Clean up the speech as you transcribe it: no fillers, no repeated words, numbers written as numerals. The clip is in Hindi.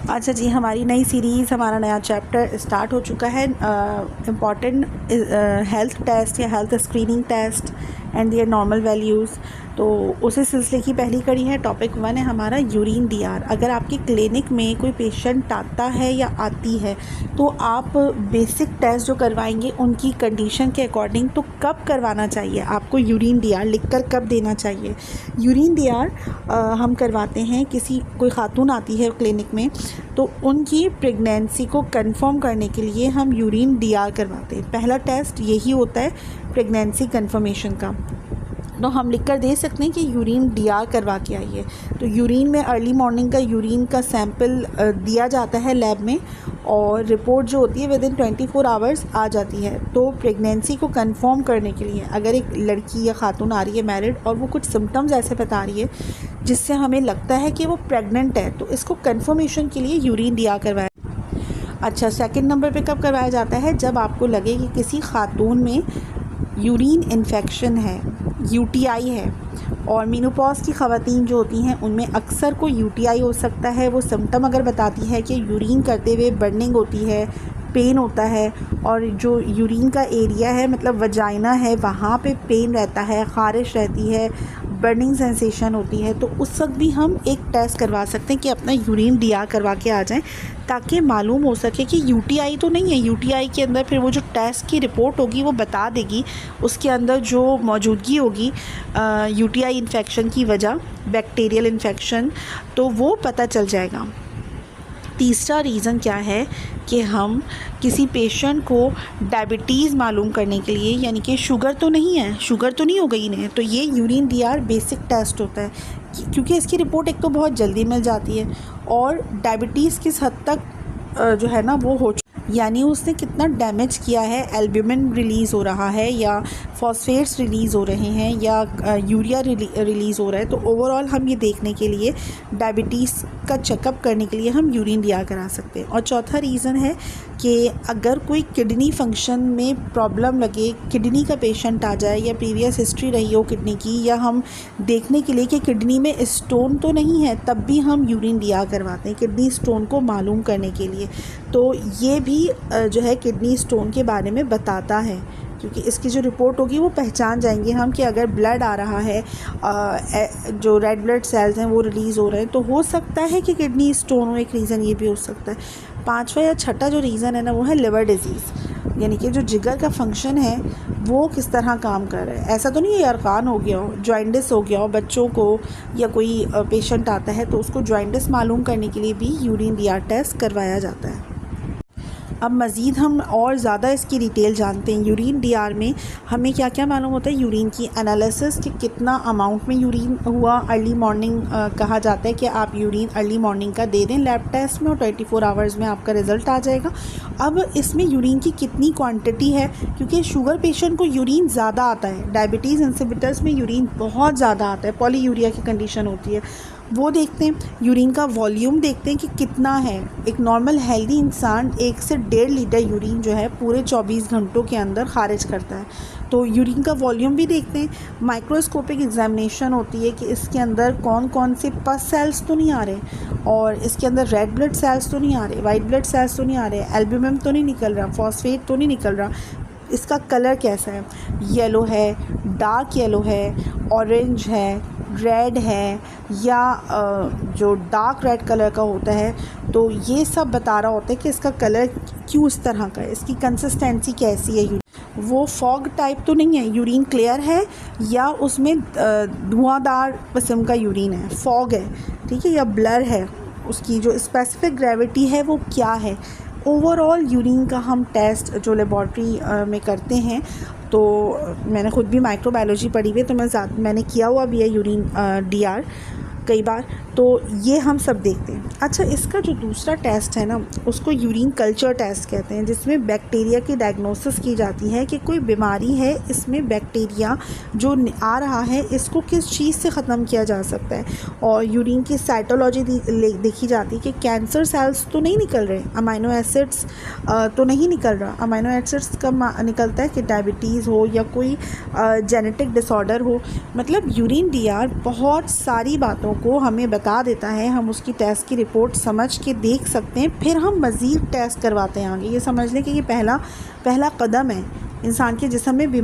अच्छा जी, हमारी नई सीरीज़, हमारा नया चैप्टर स्टार्ट हो चुका है। इम्पॉर्टेंट हेल्थ टेस्ट या health screening test and their normal values. तो उसी सिलसिले की पहली कड़ी है। टॉपिक 1 है हमारा यूरिन डीआर। अगर आपकी क्लिनिक में कोई पेशेंट आता है या आती है तो आप बेसिक टेस्ट जो करवाएंगे उनकी कंडीशन के अकॉर्डिंग तो कब करवाना चाहिए, आपको यूरिन डीआर लिखकर कब देना चाहिए। यूरिन डीआर हम करवाते हैं, कोई खातून आती है क्लिनिक में तो उनकी प्रेगनेंसी को कंफर्म करने के लिए हम यूरिन डीआर करवाते हैं। पहला टेस्ट यही होता है प्रेगनेंसी कंफर्मेशन का। तो हम लिख कर दे सकते हैं कि यूरिन डीआर करवा के आइए। तो यूरिन में अर्ली मॉर्निंग का यूरिन का सैंपल दिया जाता है लैब में और रिपोर्ट जो होती है विदिन 24 आवर्स आ जाती है। तो प्रेगनेंसी को कंफर्म करने के लिए अगर एक लड़की या खातून आ रही है मैरिड और वो कुछ सिम्टम्स ऐसे बता रही है जिससे हमें लगता है कि वो प्रेग्नेंट है, तो इसको कंफर्मेशन के लिए यूरिन डीआर करवाया। अच्छा, सेकंड नंबर पे कब करवाया जाता है, जब आपको लगे कि किसी खातून में यूरिन इन्फेक्शन है, यूटीआई है। और मेनोपॉज की ख़वातीन जो होती हैं उनमें अक्सर को यूटीआई हो सकता है। वो सिम्टम अगर बताती है कि यूरिन करते हुए बर्निंग होती है, पेन होता है और जो यूरिन का एरिया है मतलब वजाइना है वहाँ पे पेन रहता है, ख़ारिश रहती है, बर्निंग सेंसेशन होती है, तो उस वक्त भी हम एक टेस्ट करवा सकते हैं कि अपना यूरिन डीआर करवा के आ जाएं ताकि मालूम हो सके कि यूटीआई तो नहीं है। यूटीआई के अंदर फिर वो जो टेस्ट की रिपोर्ट होगी वो बता देगी उसके अंदर जो मौजूदगी होगी यूटीआई इन्फेक्शन की वजह, बैक्टीरियल इन्फेक्शन, तो वो पता चल जाएगा। तीसरा रीज़न क्या है कि हम किसी पेशेंट को डायबिटीज़ मालूम करने के लिए, यानी कि शुगर तो नहीं हो गई इन्हें, तो ये यूरिन डीआर बेसिक टेस्ट होता है क्योंकि इसकी रिपोर्ट एक तो बहुत जल्दी मिल जाती है और डायबिटीज़ किस हद तक जो है ना वो हो, यानी उसने कितना डैमेज किया है, एल्ब्यूमिन रिलीज़ हो रहा है या फॉस्फेट्स रिलीज़ हो रहे हैं या यूरिया रिलीज़ हो रहा है। तो ओवरऑल हम ये देखने के लिए डायबिटीज़ का चेकअप करने के लिए हम यूरिन डीआर करा सकते हैं। और चौथा रीज़न है कि अगर कोई किडनी फंक्शन में प्रॉब्लम लगे, किडनी का पेशेंट आ जाए या प्रीवियस हिस्ट्री रही हो किडनी की, या हम देखने के लिए कि किडनी में स्टोन तो नहीं है, तब भी हम यूरिन डीआर करवाते हैं किडनी स्टोन को मालूम करने के लिए। तो ये भी जो है किडनी स्टोन के बारे में बताता है क्योंकि इसकी जो रिपोर्ट होगी वो पहचान जाएंगे हम कि अगर ब्लड आ रहा है, जो रेड ब्लड सेल्स हैं वो रिलीज़ हो रहे हैं, तो हो सकता है कि किडनी स्टोन हो। एक रीज़न ये भी हो सकता है। पांचवा या छठा जो रीज़न है ना वो है लिवर डिजीज़, यानी कि जो जिगर का फंक्शन है वो किस तरह काम कर रहा है। ऐसा तो नहीं है अरकान हो गया हो, जॉइंटिस हो गया हो बच्चों को, या कोई पेशेंट आता है तो उसको जॉइंटिस मालूम करने के लिए भी यूरिन डीआर टेस्ट करवाया जाता है। अब मज़ीद हम और ज़्यादा इसकी डिटेल जानते हैं। यूरिन डीआर में हमें क्या क्या मालूम होता है, यूरिन की एनालिसिस कि कितना अमाउंट में यूरिन हुआ। अर्ली मॉर्निंग कहा जाता है कि आप यूरिन अर्ली मॉर्निंग का दे दें लैब टेस्ट में और 24 आवर्स में आपका रिज़ल्ट आ जाएगा। अब इसमें यूरिन की कितनी क्वांटिटी है, क्योंकि शुगर पेशेंट को यूरिन ज़्यादा आता है, डायबिटीज़ इंसिपिटस में यूरिन बहुत ज़्यादा आता है, पॉलीयूरिया की कंडीशन होती है, वो देखते हैं। यूरिन का वॉल्यूम देखते हैं कि कितना है। एक नॉर्मल हेल्दी इंसान 1 से 1.5 लीटर यूरिन जो है पूरे 24 घंटों के अंदर खारिज करता है, तो यूरिन का वॉल्यूम भी देखते हैं। माइक्रोस्कोपिक एग्जामिनेशन होती है कि इसके अंदर कौन कौन से पस सेल्स तो नहीं आ रहे और इसके अंदर रेड ब्लड सेल्स तो नहीं आ रहे, वाइट ब्लड सेल्स तो नहीं आ रहे, एल्ब्यूमिन तो नहीं निकल रहा, फॉस्फेट तो नहीं निकल रहा, इसका कलर कैसा है, येलो है, डार्क येलो है, ऑरेंज है, रेड है, या जो डार्क रेड कलर का होता है। तो ये सब बता रहा होता है कि इसका कलर क्यों इस तरह का है, इसकी कंसिस्टेंसी कैसी है, वो फॉग टाइप तो नहीं है, यूरिन क्लियर है या उसमें धुआंधार किस्म का यूरिन है, फॉग है, ठीक है, या ब्लर है, उसकी जो स्पेसिफिक ग्रेविटी है वो क्या है। ओवरऑल यूरिन का हम टेस्ट जो लेबॉर्ट्री में करते हैं, तो मैंने ख़ुद भी माइक्रोबायोलॉजी पढ़ी हुई है तो मैंने किया हुआ भी है यूरिन डीआर कई बार, तो ये हम सब देखते हैं। अच्छा, इसका जो दूसरा टेस्ट है ना उसको यूरिन कल्चर टेस्ट कहते हैं, जिसमें बैक्टीरिया की डायग्नोसिस की जाती है कि कोई बीमारी है, इसमें बैक्टीरिया जो आ रहा है इसको किस चीज़ से ख़त्म किया जा सकता है। और यूरिन की साइटोलॉजी देखी जाती है कि कैंसर सेल्स तो नहीं निकल रहे, अमाइनो एसिड्स तो नहीं निकल रहा। अमाइनो एसिड्स कब निकलता है कि डायबिटीज़ हो या कोई जेनेटिक डिसऑर्डर हो। मतलब यूरिन डीआर बहुत सारी बातों को हमें बता देता है, हम उसकी टेस्ट की रिपोर्ट समझ के देख सकते हैं, फिर हम मज़ीद टेस्ट करवाते हैं आगे। ये समझ लें कि ये पहला कदम है इंसान के जिस्म में बीमारी